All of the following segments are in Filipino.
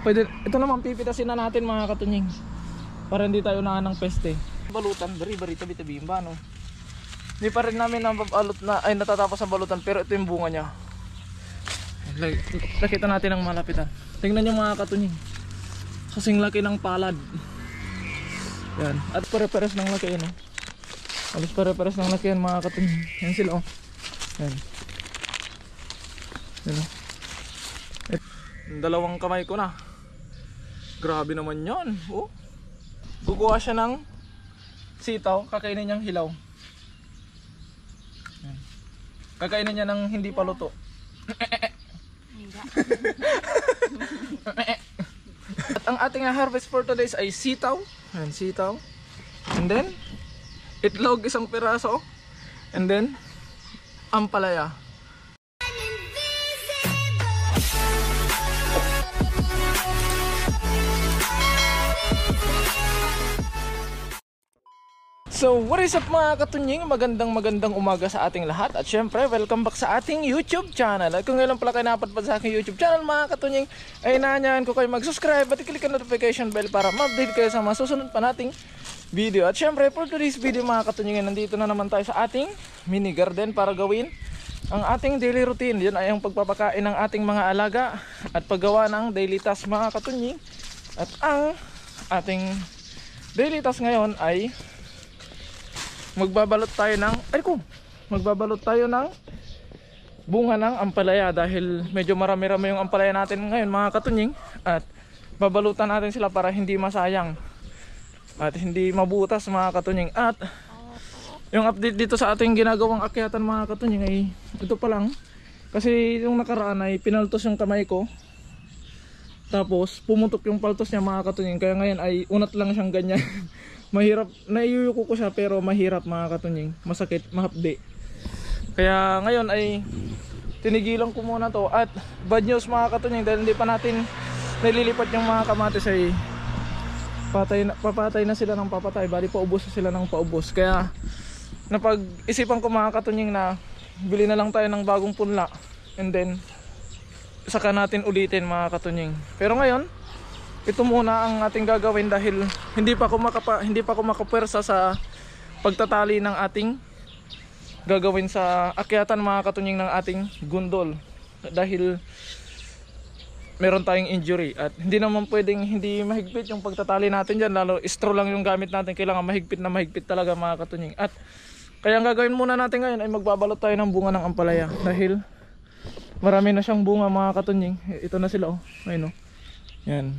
Pwede, ito naman pipitasin na natin mga katunying. Para hindi tayo unahan ng peste. Balutan, bari-bari, tabi-tabi ba, no? Hindi pa rin namin nababalot na, ay natatapos ang balutan, pero ito yung bunga niya. Nakita natin ang malapitan. Tingnan nyo mga katunying. Kasing laki ng palad. Yan. At pare-pares ng laki yan, oh. Alos pare-pares ng laki yan mga katunying. Yan sila, oh. Yan. Yan, oh. Dalawang kamay ko na. Grabe naman yan, oh. Guguha siya ng sitaw, kakainin niyang hilaw. Yan. Kakainin niya ng hindi pa luto. At ang ating harvest for today ay sitaw. Ayan, sitaw. And then itlog, isang piraso. And then ampalaya. So what is up mga katunying, magandang umaga sa ating lahat. At syempre welcome back sa ating YouTube channel. At kung ngayon pala kayo napadpad sa aking YouTube channel mga katunying, ay inaanyahan ko kayo mag-subscribe at i-click ang notification bell para ma-update kayo sa mga susunod pa nating video. At syempre for today's video mga katunying, nandito na naman tayo sa ating mini garden para gawin ang ating daily routine. Yun ay ang pagpapakain ng ating mga alaga at paggawa ng daily task mga katunying. At ang ating daily task ngayon ay magbabalot tayo ng bunga ng ampalaya dahil medyo marami-rami yung ampalaya natin ngayon mga katunying, at babalutan natin sila para hindi masayang at hindi mabutas mga katunying. At yung update dito sa ating ginagawang akyatan mga katunying ay ito pa lang, kasi yung nakaraan ay pinaltos yung kamay ko tapos pumutok yung paltos niya mga katunying, kaya ngayon ay unat lang siyang ganyan. Mahirap, naiyuyuko ko siya pero mahirap mga katunying, masakit, mahapdi. Kaya ngayon ay tinigilan ko muna to. At bad news mga katunying, dahil hindi pa natin nililipat yung mga kamatis ay papatay na sila ng papatay, bali paubos na sila ng paubos. Kaya napag-isipan ko mga katunying na bili na lang tayo ng bagong punla and then saka natin ulitin mga katunying. Pero ngayon ito muna ang ating gagawin dahil hindi pa ako makapwersa sa pagtatali ng ating gagawin sa akyatan mga katunying ng ating gundol, dahil meron tayong injury at hindi naman pwedeng hindi mahigpit yung pagtatali natin dyan, lalo straw lang yung gamit natin, kailangan mahigpit na mahigpit talaga mga katunying. At kaya ang gagawin muna natin ngayon ay magbabalot tayo ng bunga ng ampalaya dahil marami na siyang bunga mga katunying. Ito na sila, oh. Ayun, oh. Yan.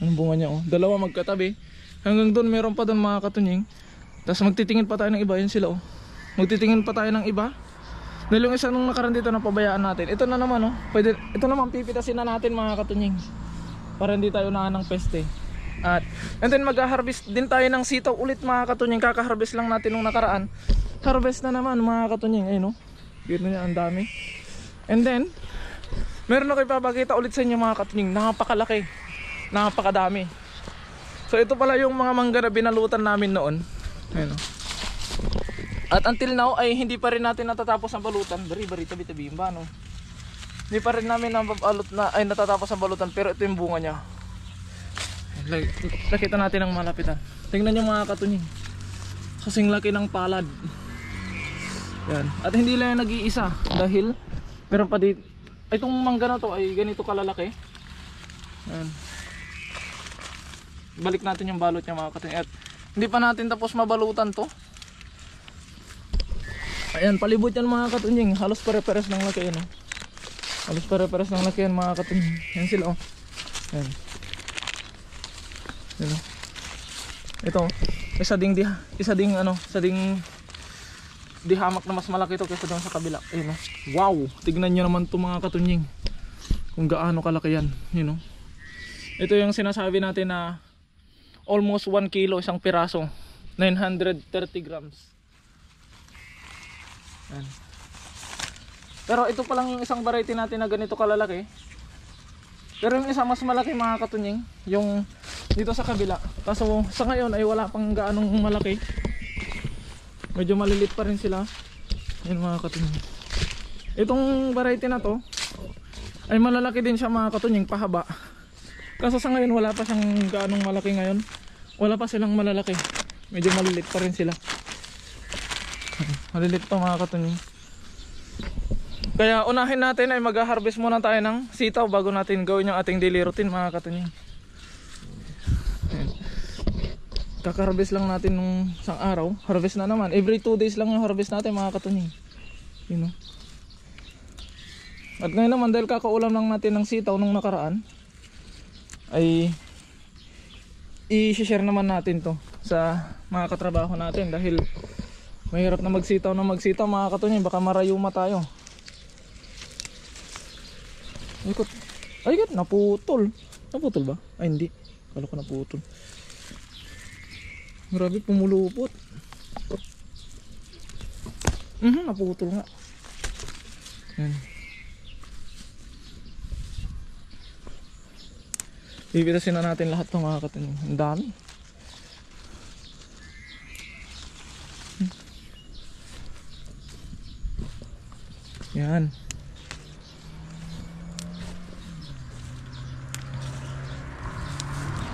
Ang bunga niya, oh. Dalawa magkatabi. Hanggang doon meron pa doon mga katunying. Tapos magtitingin pa tayo ng iba. Yan sila, oh. Magtitingin pa tayo ng iba. Dahil yung isa nung nakaraan dito na pabayaan natin. Ito na naman, oh. Pwede, ito naman pipitasin na natin mga katunying para hindi tayo unahan ng peste. And then mag-harvest din tayo ng sitaw ulit mga katunying. Kaka-harvest lang natin nung nakaraan. Harvest na naman mga katunying. Ayun, oh. Gito niya, ang dami. And then meron ako ipapakita ulit sa inyo mga katunying. Napakalaki, napakadami. So ito pala yung mga mangga na binalutan namin noon. Ayun, oh. At until now ay hindi pa rin natin natatapos ang balutan. Bari-bari, tabi-tabi ba, no? Hindi pa rin namin natatapos ang balutan, pero ito yung bunga niya. Nakita natin ang malapitan. Tingnan nyo mga katunying. Kasing laki ng palad. Yan. At hindi lang yung nag-iisa dahil meron pa dito. Itong mangga na to ay ganito kalalaki. Yan. Balik natin yung balot niya mga katunying. At hindi pa natin tapos mabalutan to. Ayan, palibot yan mga katunying. Halos pare-pares ng laki yan, oh. Halos pare-pares ng laki yan mga katunying. Yan sila, oh. Yan. Yan, oh. Ito, isa ding dihamak na mas malaki ito kaysa doon sa kabila. Ayun, oh. Wow, tignan nyo naman ito mga katunying kung gaano kalaki yan. Yun, oh. Ito yung sinasabi natin na almost 1 kilo isang piraso, 930 grams. Yan. Pero ito pa lang yung isang variety natin na ganito kalalaki. Pero yung isa mas malaki mga katunying, yung dito sa kabila. Kaso sa ngayon ay wala pang gaanong malaki. Medyo malilit pa rin sila. Yan mga katunying. Itong variety na to ay malalaki din siya mga katunying, pahaba. Kaso sa ngayon wala pa siyang gaanong malaki ngayon. Wala pa silang malalaki. Medyo malilit pa rin sila. Malilit pa mga katunying. Kaya unahin natin ay mag-harvest muna tayo ng sitaw bago natin gawin yung ating daily routine mga katunying. Kaka-harvest lang natin nung isang araw. Harvest na naman. Every 2 days lang yung harvest natin mga katunying. You know? At ngayon naman dahil kakaulam lang natin ng sitaw nung nakaraan, ay i-share naman natin to sa mga katrabaho natin dahil mahirap na magsitaw mga katunying. Baka marayuma tayo. Ikot. Ay, ikot. Naputol. Naputol ba? Ay, hindi. Kala ko naputol. Grabe, pumulupot. Naputol nga. Yan. Pipitasin na natin lahat ng mga katunying. Ang dami. Yan.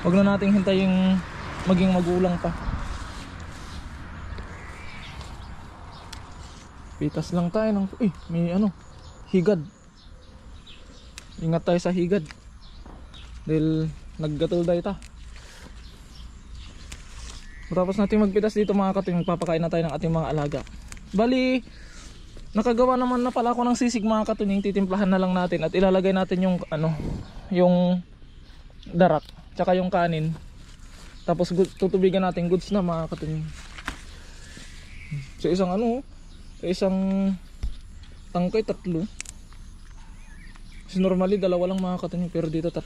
Huwag na nating hintayin maging magulang pa. Pitas lang tayo ng may higad. Ingat tayo sa higad. Dahil naggatulday ta. Matapos natin magpitas dito mga katunying, magpapakain na tayo ng ating mga alaga. Bali, nakagawa naman na pala ako ng sisig mga katunying. Titimplahan na lang natin at ilalagay natin yung yung darak tsaka yung kanin. Tapos tutubigan natin goods na mga katunying. So isang tangkay 3. Kasi normally 2 lang mga katunying, pero dito 3.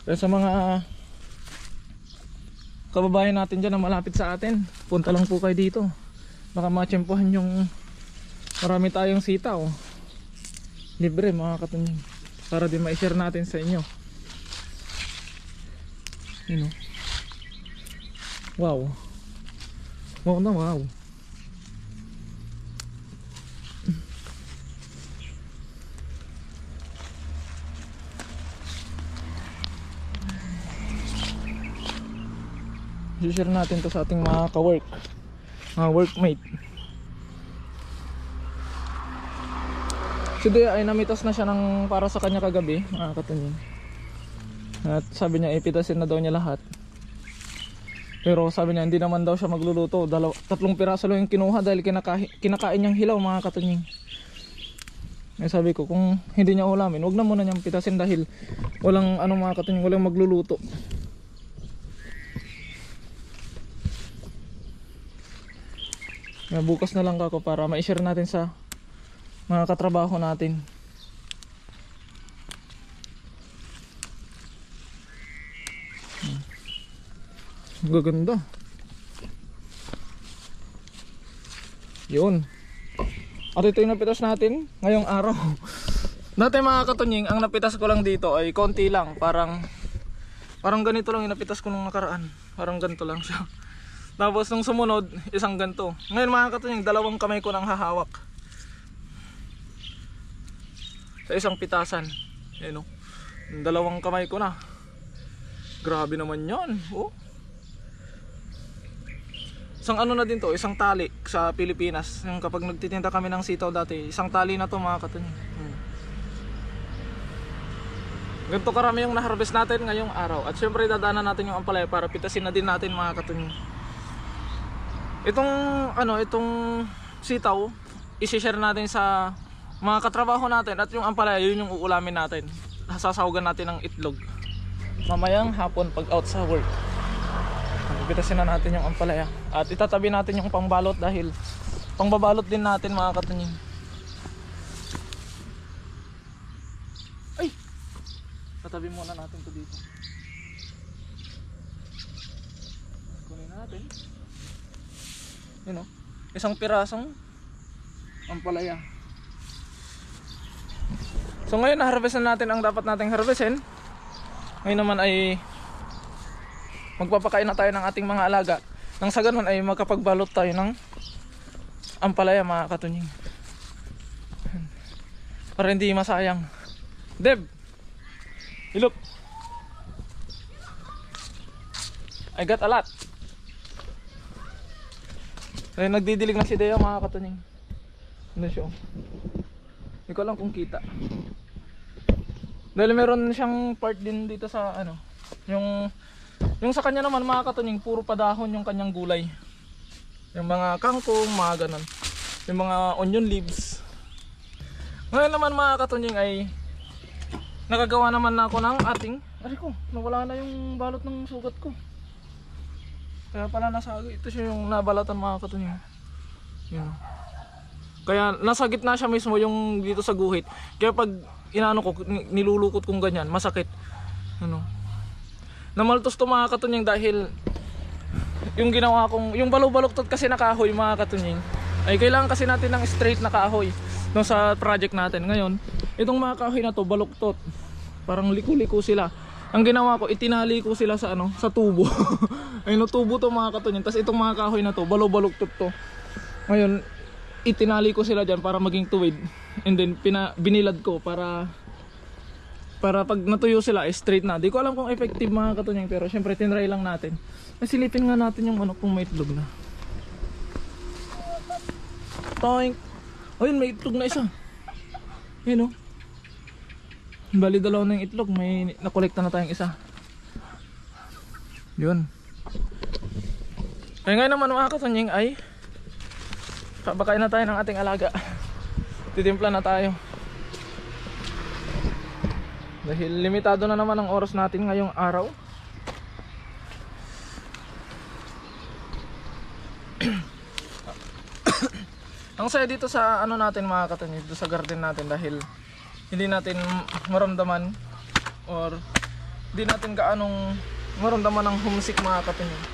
Kaya sa mga kababayan natin dyan na malapit sa atin, punta lang po kayo dito. Baka matsyempohan yung marami tayong sitaw. Libre mga katunying, para din ma-share natin sa inyo. Wow. Wow na wow. I-share natin to sa ating mga ka-work, mga workmate. Si Dea ay namitas na siya ng para sa kanya kagabi mga katunying. At sabi niya ipitasin na daw niya lahat. Pero sabi niya hindi naman daw siya magluluto. 3 piraso lang yung kinuha dahil kinakain niyang hilaw mga katunying. Eh sabi ko kung hindi niya ulamin, huwag na muna niyang pitasin dahil walang mga katunying, walang magluluto. Bukas na lang ako para ma-share natin sa mga katrabaho natin. Gaganda. Yun. At ito yung napitas natin ngayong araw. Dati mga katunying, ang napitas ko lang dito ay konti lang. Parang ganito lang yung napitas ko nung nakaraan. Parang ganito lang siya. Tapos nung sumunod, isang ganito. Ngayon mga katunying, 2 kamay ko nang hahawak sa isang pitasan. Ayan o, 2 kamay ko na. Grabe naman yan. Isang na din to, isang tali sa Pilipinas. Yung kapag nagtitinda kami ng sitaw dati, isang tali na to mga katunying. Ganito karami yung na-harvest natin ngayong araw. At syempre dadaanan natin yung ampalaya para pitasin na din natin mga katunying. Itong sitaw, i-share natin sa mga katrabaho natin. At yung ampalaya, yun yung uulamin natin. Sasahugan natin ng itlog mamayang hapon pag out sa work. Pitasin na natin yung ampalaya. At itatabi natin yung pangbalot dahil pangbabalot din natin mga katunying. Ay! Tatabi muna natin to dito. Kunin natin. Yun o, isang pirasong ampalaya. So ngayon na-harvest na natin ang dapat nating harvestin. Ngayon naman ay magpapakain na tayo ng ating mga alaga. Nang sa ganun ay magkapagbalot tayo ng ampalaya mga katunying. Para hindi masayang. Deb! Hilop! I got a lot. Ay, nagdidilig na si Dea mga katunying. Ano siya? Hindi ko lang kung kita. Dahil meron siyang part din dito sa ano. Yung sa kanya naman mga katunying, puro padahon yung kanyang gulay. Yung mga kangkong, mga ganon. Yung mga onion leaves. Ngayon naman mga katunying ay nakagawa naman na ako ng ating, ay ko, nawala na yung balot ng sugat ko. Kaya pala nasagi. Ito siya yung nabalatan mga katunying. Yun. Kaya nasa gitna siya mismo yung dito sa guhit. Kaya pag inaano ko, nilulukot kong ganyan, masakit. Ano? Namaltos to mga katunying dahil yung ginawa kong, yung baluktot kasi na kahoy mga katunying, ay kailangan kasi natin ng straight na kahoy no, sa project natin. Ngayon, itong mga kahoy na to baluktot. Parang liku-liko sila. Ang ginawa ko, itinali ko sila sa ano, sa tubo. Ayun, tubo to mga katunying. Tapos itong mga kahoy na to, baluktot to. Ngayon, itinali ko sila diyan para maging tuwid. And then binilad ko para pag natuyo sila, straight na. Di ko alam kung effective mga katunying, pero syempre tinry lang natin. Silipin nga natin yung ano kung may itlog na. Toink. Ayun, may itlog na isa. Ayun o. Bali dalawa na yung itlog, may nakolekta na tayong isa. Yun. Kaya ngayon naman mga katunying ay pabakain na tayo ng ating alaga. Titimpla na tayo. Dahil limitado na naman ang oras natin ngayong araw. Ang saya dito sa ano natin mga katunying, dito sa garden natin dahil hindi natin maramdaman or hindi natin gaanong maramdaman ng homesick mga katunying.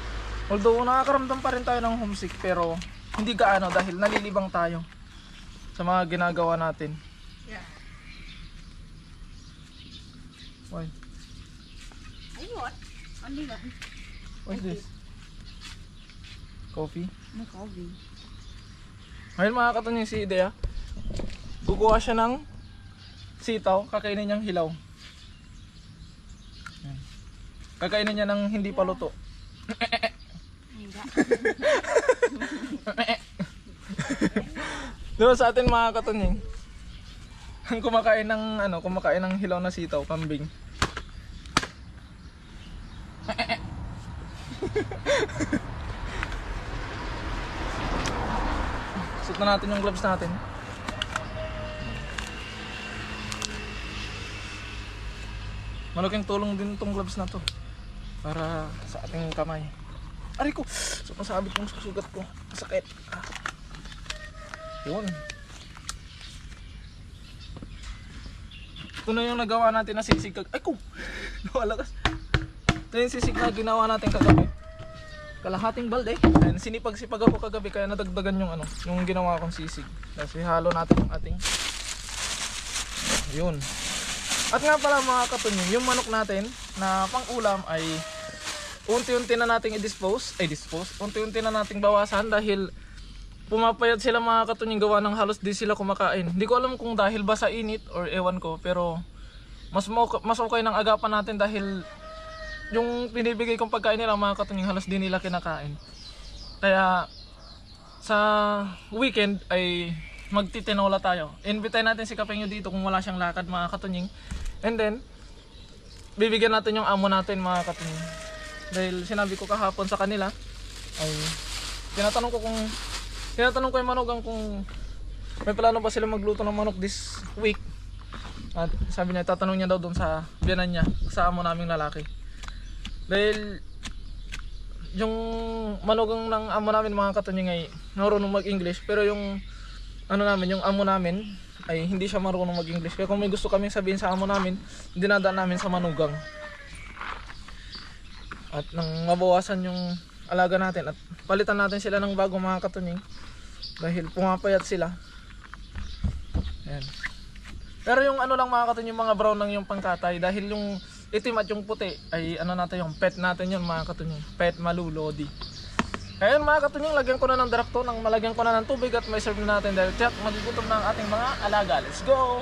Although nakakaramdam pa rin tayo ng homesick pero hindi gaano dahil nalilibang tayo sa mga ginagawa natin. Yeah. Why? Ay, what? Only one. What's this? Coffee? No coffee. Ngayon mga katunying si Idea, kukuha siya ng sitaw, kakainin niyang hilaw. Kakainin niya ng hindi pa luto. Diba sa atin mga katunying, ang kumakain ng hilaw na sitaw, kambing. Suot na natin yung gloves natin. Malaking tulong din itong gloves na to para sa ating kamay. Aray ko! Masabit yung sugat ko. Masakit. Yun. Ito na yung nagawa natin na sisig. Ay ko! Nawalakas. Ito yung sisig na ginawa natin kagabi. Kalahating balde. Ayan, sinipag-sipag ako kagabi kaya nadagdagan yung yung ginawa kong sisig. Kasi halo natin yung ating. Yun. At nga pala mga katunying, yung manok natin na pang-ulam ay unti-unti na nating i-dispose. Unti-unti na nating bawasan dahil pumapayat sila mga katunying, gawa ng halos di sila kumakain. Hindi ko alam kung dahil ba sa init or ewan ko, pero mas okay nang agapan natin dahil yung pinibigay kong pagkain nila mga katunying halos di nila kinakain. Kaya sa weekend ay magtitinola tayo. Invite natin si Kapengyo dito kung wala siyang lakad mga katunying. And then bibigyan natin yung amo natin mga katunying. Dahil sinabi ko kahapon sa kanila ay tinatanong ko yung manugang kung may plano ba sila magluto ng manok this week. At sabi niya tatanong niya daw doon sa biyanan niya, sa amo naming lalaki. Dahil yung manugang ng amo namin mga katunying ay marunong mag-English, pero yung yung amo namin ay hindi siya marunong mag-English. Kaya kung may gusto kaming sabihin sa amo namin, dinadaan namin sa manugang. At nang mabawasan yung alaga natin at palitan natin sila ng bago mga katunying dahil pumapayat sila. Ayan. Pero yung lang mga katunying, mga brown lang yung pangkatay dahil yung itim at yung puti ay natin yung pet natin yun mga katunying, pet malulodi. Kaya mga katunying, lagyan ko na ng darakto, nang malagyan ko na ng tubig at may serve na natin dahil tiyak magigutom na ang ating mga alaga. Let's go!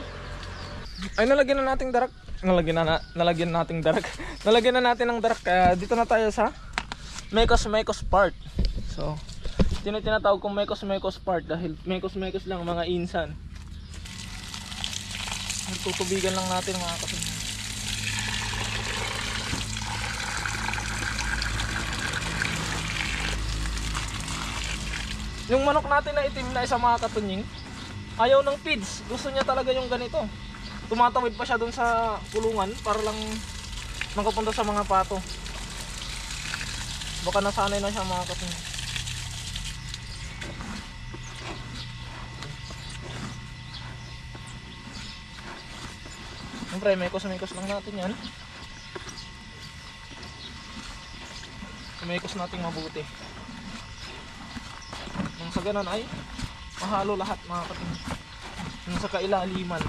Ay, nalagyan na nating darak. Nalagyan nating darak. Nalagyan na natin ng darak. Kaya dito na tayo sa Mekos part. So, tinatawag kong Mekos part dahil Mekos lang mga insan. Nagtutubigan lang natin mga katunying. Yung manok natin na itim na isa mga katunying, ayaw ng feeds. Gusto niya talaga yung ganito. Tumatawid pa siya dun sa kulungan para lang makapunta sa mga pato. Baka nasanay na siya mga katunying. Siyempre, mekos lang natin yan. Mekos natin mabuti. Nang sa ganun ay mahalo lahat mga katunying. Nang sa kailaliman.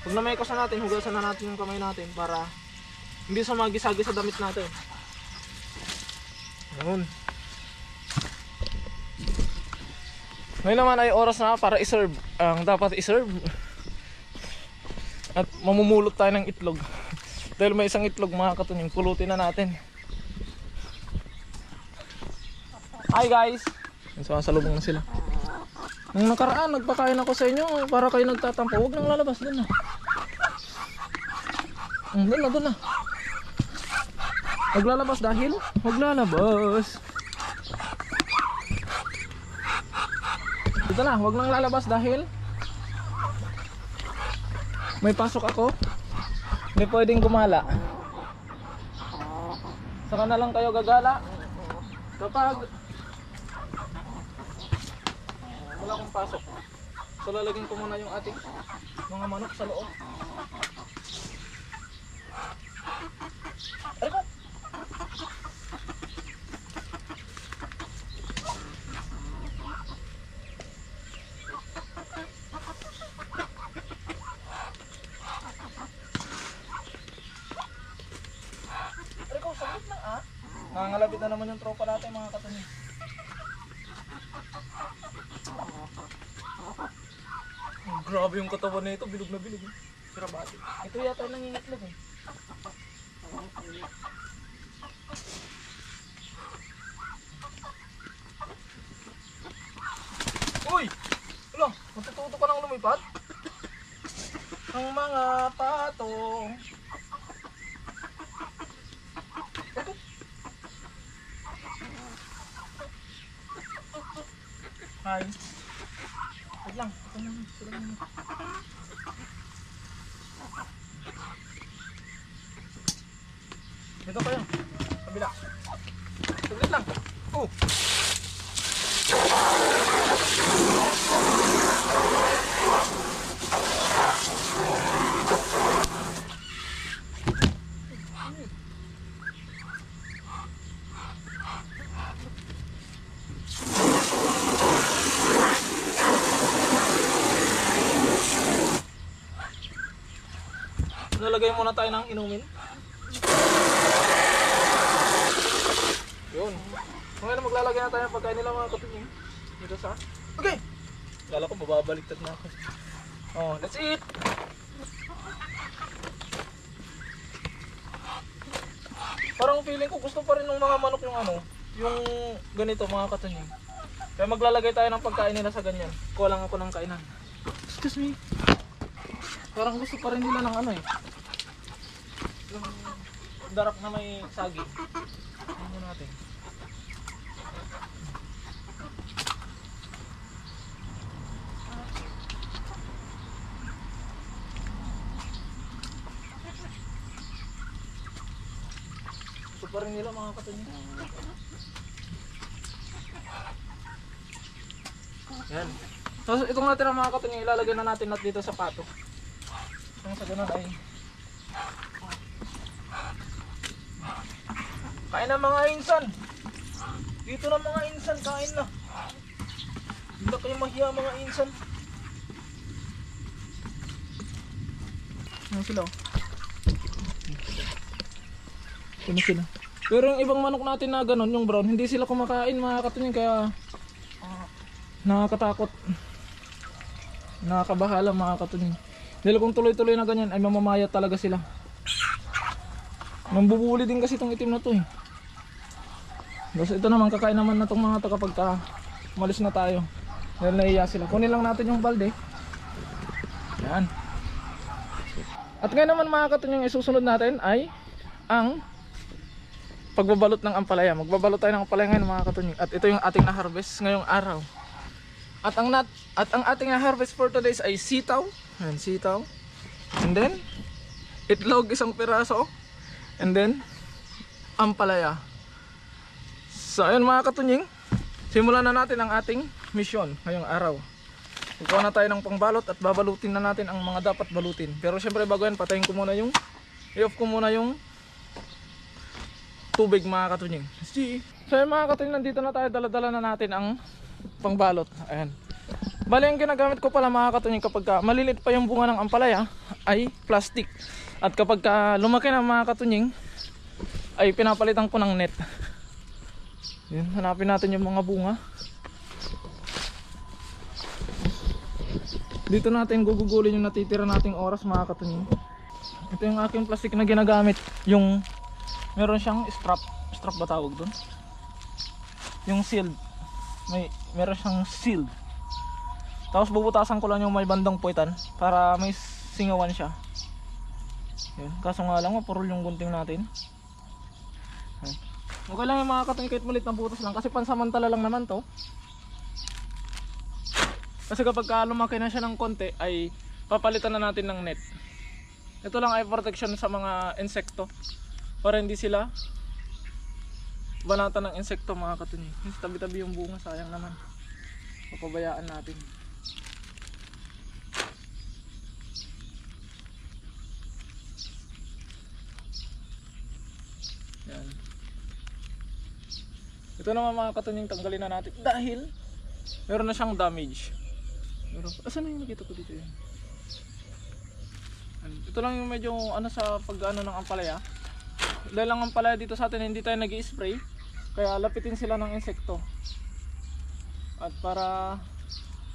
Pag namekos na natin, hugasan na natin yung kamay natin para hindi sumagis-agis sa damit natin. Yun. Ngayon naman ay oras na para i-serve ang dapat i-serve. At mamumulot tayo ng itlog. Dahil may isang itlog mga katunying, pulutin na natin. Hi guys! Sumasalubong na sila. Nung nakaraan, nagpakain ako sa inyo para kayo nagtatampo. Huwag nang lalabas, doon na. Doon na. Maglalabas dahil? Maglalabas. Dito na, huwag nang lalabas dahil may pasok ako. Hindi pwedeng gumala. Saka na lang kayo gagala kapag wala akong pasok. So lalagyan ko muna yung ating mga manok sa loob. Ariko! Ariko, saglit lang ah. Nangangalapit na naman yung tropa natin mga katunying. Grabe yung katawan na ito, bilog na bilog. Kirabati. Ito yata yung nangingitlog eh. Uy! Wala, matututo ka nang lumipad? Ang mga pato. Hi. Wait lang, ito lang. Sila lang. Dito kayo. Kabila. Saglit lang. Oh. Nalagay muna tayo ng inumin. Yun. Ngayon maglalagay na tayo ng pagkain nila mga katunying. Dito sa... Okay! Kala ko mababaliktad na ako. Oh, that's it! Parang feeling ko gusto pa rin ng mga manok yung ano, yung ganito mga katunying. Kaya maglalagay tayo ng pagkain nila sa ganyan. Kuha lang ako ng kainan. Excuse me. Parang gusto pa rin nila ng ano eh. Yung darak na may sagi. Ano natin? Gusto pa rin nila mga katunying. Yan. So itong natira mga katunying, ilalagay na natin dito sa pato. Kung sa ganun ay kain na mga insan. Dito na mga insan, kain na. Hindi na kayo mahiya mga insan. Ano sila? Ano sila? Pero yung ibang manok natin na ganun, yung brown, hindi sila kumakain mga katunying, kaya nakakatakot. Nakakabahala mga katunying. Dahil kung tuloy-tuloy na ganyan ay mamamayat talaga sila. Mambubuli din kasi itong itim na to eh. Tapos ito naman, kakain naman na itong mga to kapag malis na tayo. Dahil naiya sila. Kunin lang natin yung balde. Yan. At ngayon naman mga katunying, isusunod natin ay ang pagbabalot ng ampalaya. Magbabalot tayo ng ampalaya ngayon mga katunying. At ito yung ating na-harvest ngayong araw. At ang ating na-harvest for today ay sitaw. Ayan, sitaw. And then itlog, isang piraso. And then ampalaya. So ayun mga katunying, simulan na natin ang ating mission ngayong araw. Kukuha na tayo ng pangbalot at babalutin na natin ang mga dapat balutin. Pero syempre bago yan, patayin ko muna yung i-off ko muna yung tubig mga katunying. So ayun mga katunying, nandito na tayo, dala-dala na natin ang pangbalot. Ayan. Bali ang ginagamit ko pala mga katunying kapag maliliit pa yung bunga ng ampalaya ay plastic. At kapag lumaki na mga katunying ay pinapalitan ko ng net. Yan, hanapin natin yung mga bunga. Dito natin gugugulin yung natitira nating oras mga katunying. Ito yung aking plastic na ginagamit. Yung meron siyang strap. Strap ba tawag doon? Yung sealed. Meron siyang sealed. Tapos bubutasan ko lang yung may bandang puwitan para may singawan siya. Yan. Kaso nga lang mapurol yung gunting natin. Yan. Okay lang yung mga katunying kahit malit na butas lang kasi pansamantala lang naman to. Kasi kapag lumaki na siya ng konti ay papalitan na natin ng net. Ito lang ay protection sa mga insekto para hindi sila banatan ng insekto mga katunying. Tabi-tabi yung bunga, sayang naman. Papabayaan natin. Yan. Ito naman mga katunying, tanggalin na natin dahil meron na siyang damage. Asan na yung nakita ko dito yun? Ito lang yung medyo ano sa pag-ano ng ampalaya. Dahil ang ampalaya dito sa atin hindi tayo nag-i-spray, kaya lapitin sila ng insekto. At para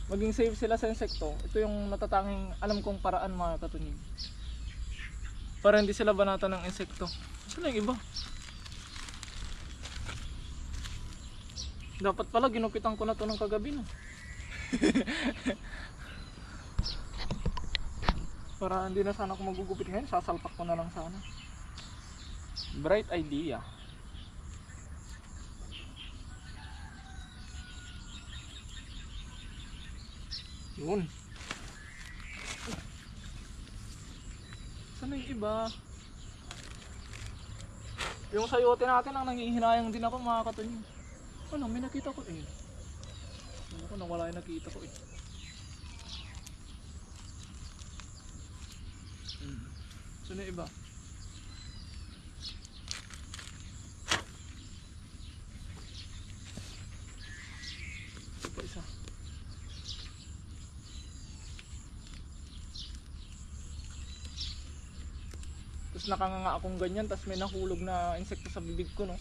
maging safe sila sa insekto, ito yung natatanging alam kong paraan mga katunying. Para hindi sila banatan ng insekto. Saan na yung iba? Dapat pala ginupitan ko na to ng kagabi no. Para hindi na sana ako magugupit ngayon, sasalpak ko na lang sana. Bright idea. Yun. Saan na yung iba? Yung sayote natin ang nangihinayang din ako mga katunying. Ano, may nakita ko eh. Ano ko, nawala yung nakita ko eh. Saan na yung iba? Ito pa isa. Tapos nakanganga akong ganyan, tapos may nahulog na insekto sa bibig ko no.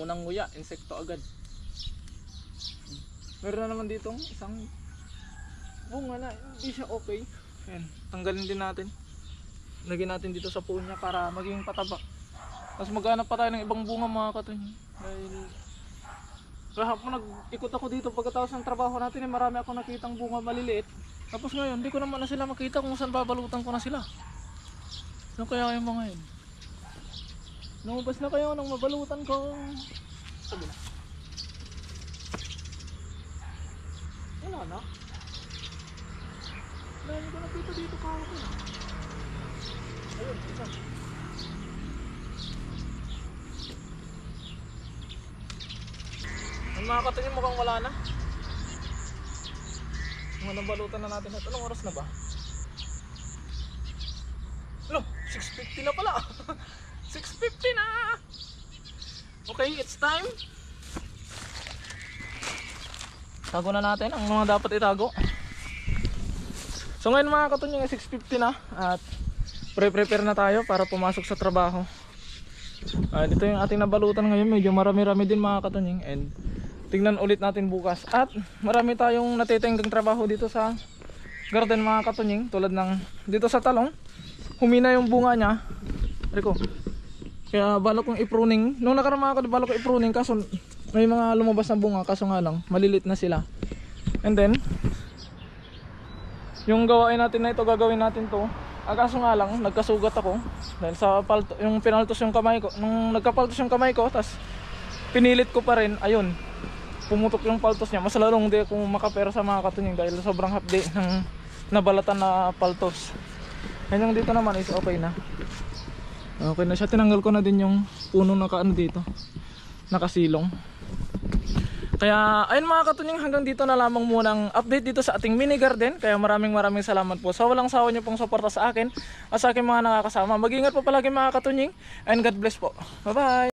Unang nguya, insekto agad. Meron na naman ditong isang bunga na hindi siya okay. Ayan, tanggalin din natin. Lagyan natin dito sa puno niya para maging pataba. Tapos maghanap pa tayo ng ibang bunga mga katunying. Dahil kahapon nag-ikot ako dito pagkatapos ng trabaho natin eh, marami ako nakitang bunga maliliit. Tapos ngayon, hindi ko naman na sila makita kung saan babalutan ko na sila. Ano kaya yung mga yun? Lumabas na kayo nang mabalutan ko. Sabi na. Wala na. Dahil ko nakita dito kahapon. Ayun, isa. Ang mga katunying mukhang wala na. Mga nabalutan na natin. Anong oras na ba? Lo, 6:50 na pala. 6:50 na. Okay, it's time. Tago na natin ang mga dapat itago. So ngayon mga katunying 6:50 na at prepare na tayo para pumasok sa trabaho. Dito yung ating nabalutan ngayon, medyo marami-rami din mga katunying, and tingnan ulit natin bukas. At marami tayong natitenggang trabaho dito sa garden mga katunying. Tulad ng dito sa talong, humina yung bunga niya. Riko. Kaya balok kong i-pruning. Nung nakaraan mga katunying, balok ko i-pruning kaso may mga lumabas na bunga, kaso nga lang malilit na sila. And then yung gawain natin na ito, gagawin natin to. Kaso nga lang, nagkasugat ako dahil sa yung pinaltos yung kamay ko. Nung nagkapaltos yung kamay ko, tas pinilit ko pa rin, ayun, pumutok yung paltos niya. Mas lalong hindi ako makapera sa mga katunying dahil sobrang hapdi ng nabalatan na paltos. Yan yung dito naman is okay na. Okay na siya, tinanggal ko na din yung puno na kaano dito, nakasilong. Kaya ayun mga katunying, hanggang dito na lamang muna ang update dito sa ating mini garden. Kaya maraming salamat po sa walang sawa niyo pong suporta sa akin at sa aking mga nakakasama. Mag-ingat po palagi mga katunying, and God bless po. Bye bye.